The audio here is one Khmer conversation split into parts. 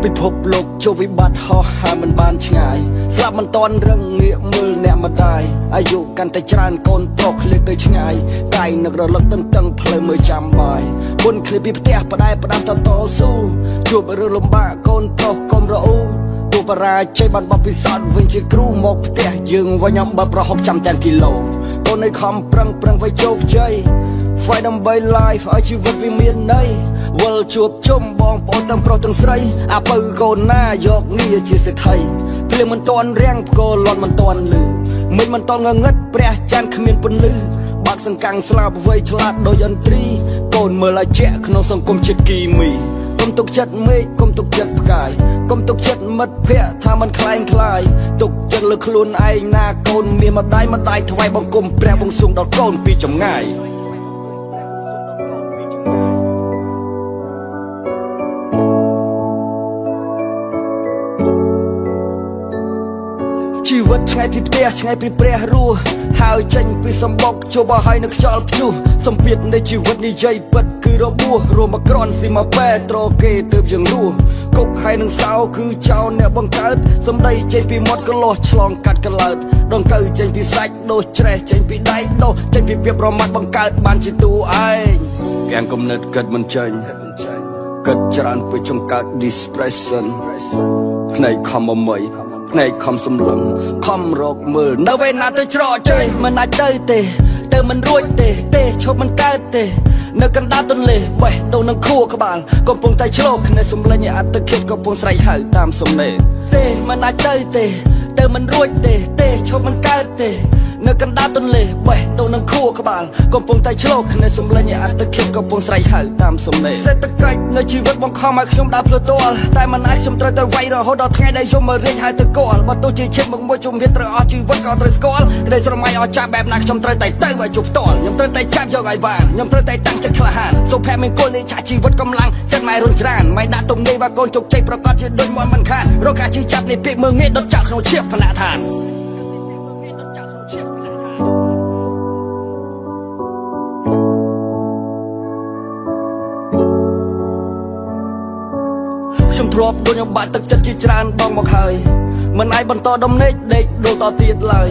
ពិភពលោកចូលវិបត្តិហោះហើរមិនបានឆ្ងាយស្លាប់មិនតន់រឹងងាកមើលអ្នកម្ដាយអាយុកាន់តែច្រើនកូនប្រុសឃ្លាតទៅឆ្ងាយកាយនឹករលឹកតឹងតឹងផ្លូវមើលចាំបាយបុនឃ្លាតពីផ្ទះផ្ដាយផ្ដាំតស៊ូជួបរឿងលំបាកកូនប្រុសកុំរអ៊ូទូបរាជ័យបានបបពិសោធន៍វិញជាគ្រូមកផ្ទះយើងវិញអំបើប្រហុកចាំតែគីឡូកូនឲ្យខំប្រឹងឲ្យជោគជ័យ Fight ដើម្បី life ឲ្យជីវិតវាមានន័យវិលជួបជុំបងប្អូនទាំងប្រុសទាំងស្រីអាពៅកូនណាយកងារជាសេដ្ឋីភ្លៀងមិនតន់រាំងផ្គរលន់មិនតន់លឺមិនតន់ងងឹតព្រះច័ន្ទគ្មានពន្លឺបាក់សង្កាំងស្លាប់វ័យឆ្លាតដោយយន្ត្រីកូនមើលឲ្យជាក់ក្នុងសង្គមជាតិគីមីកុំទុកចិត្តមេឃកុំទុកចិត្តផ្កាយកុំទុកចិត្តមិត្តភក្តិថាมันคล้ายคล้ายទុកចិត្តលើខ្លួនឯងណាកូនមានម្ដាយថ្វាយបង្គំព្រះបង្គំដល់កូនពីចម្ងាយជីវិតឆ្ងាយពីផ្ទះឆ្ងាយពីព្រះរស់ហើយចេញពីសម្បុកជួបឲ្យនៅខ្យល់ព្យុះសម្ពាធនៃជីវិតនិយាយពិតគឺរបួសរួមមកក្រន់ស៊ីមកប៉ែត្រគេទើបយើងរស់គុកហើយនឹងសោគឺចោលអ្នកបង្កើតសម្ដីចេញពីមាត់កលោះឆ្លងកាត់កលើតដងទៅចេញពីសាច់ដោះច្រេះចេញពីដៃដោះចេញពីភាពប្រមាថបង្កើតបានជាតួឯងទាំងគំនិតគិតមិនចេញគិតច្រើនពេកចង្កើត depression ផ្នែកខំអម័យផ្នែកខំសម្លឹងខំរកមើលនៅពេលណាទៅច្រកចេញមិនអាចទៅមិនរួចទេឈប់មិនកើតទេនៅកណ្ដាលទន្លេបេះដូងនឹងខួរក្បាលកំពុងតែឆ្លោះគ្នាសំឡេញអត្តឃាតកំពុងស្រែកហៅតាមសំណេរទេមិនអាចទៅមិនរួចទេឈប់មិនកើតទេនៅកណ្ដាលទន្លេបេះដូងនឹងខួរក្បាលកំពុងតែឆ្លោះគ្នាសំឡេញអត្តឃាតកំពុងស្រែកហៅតាមសំណេរសេដ្ឋកិច្ចនៅជីវិតបង្ខំឲ្យខ្ញុំដើរផ្លូវទាល់តែមិនអាចខ្ញុំត្រូវទៅវាយរហូតដល់ថ្ងៃដែលយមមករៀងហៅទៅគល់បើទោះជាឈាមមួយជំរាបត្រូវអស់ជីវិតក៏ត្រូវស្គាល់ក្តីស្រមៃអស់ចាស់បែបណាខ្ញុំត្រូវតែទៅឲ្យជប់ផ្ទាល់ខ្ញុំត្រូវតែចាប់យកឲ្យបានខ្ញុំត្រូវតែតាំងចិត្តក្លាហានសុភមង្គលនៃឆាជីវិតកម្លាំងចិត្តម៉ែរុនច្រានម៉ែដាក់ទំនេរว่ากូនជោគជ័យប្រកាសជាដូចមិនខានរកការជឿចាប់នេះពាក្យមើងងាយដុតចាក់ក្នុងឈៀបផ្នែកឋានខ្ញុំធ្លាប់ដូចខ្ញុំបាក់ទឹកចិត្តជាច្រើនបងមកហើយមិនអាចបន្តដំណេកដេកដូរតទៀតឡើយ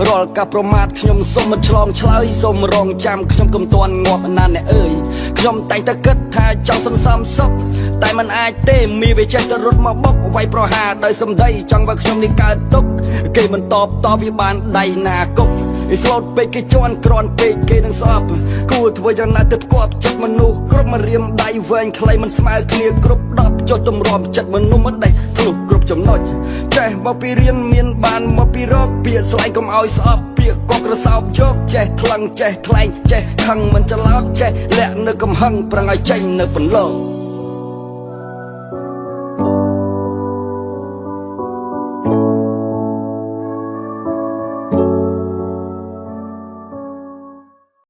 រាល់ការប្រមាថខ្ញុំសូមមិនឆ្លងឆ្លើយសូមរងចាំខ្ញុំកុំទាន់ងាប់ណាអ្នកអើយខ្ញុំតែងតែគិតថាចង់សន្សំសុខតែមិនអាចទេមានវាចេះតែរត់មកបុកវាយប្រហារដោយសម្ដីចង់ឲ្យខ្ញុំនេះកើតទុកគេមិនតបវាបានដៃណាគុកអ៊ីស្លូតពេកគេជន់ក្រន់ពេកគេនឹងស្អប់គួរធ្វើយ៉ាងណាទៅផ្គាប់ចិត្តមនុស្សគ្រប់មករៀមដៃវែងខ្លីមិនស្មើគ្នាគ្រប់10ចុចទម្រាំចិត្តមនុស្សមិនដេកធ្លុះគ្រប់ចំណុចចេះមកពីរៀនមានបានមកពីរកពាក្យស្លែងកុំឲ្យស្អប់ពាក្យកកក្រសោបយកចេះថ្លឹងចេះថ្លែងចេះខឹងមិនច្រឡោតចេះលាក់នៅកំហឹងប្រឹងឲ្យចេញនៅពន្លក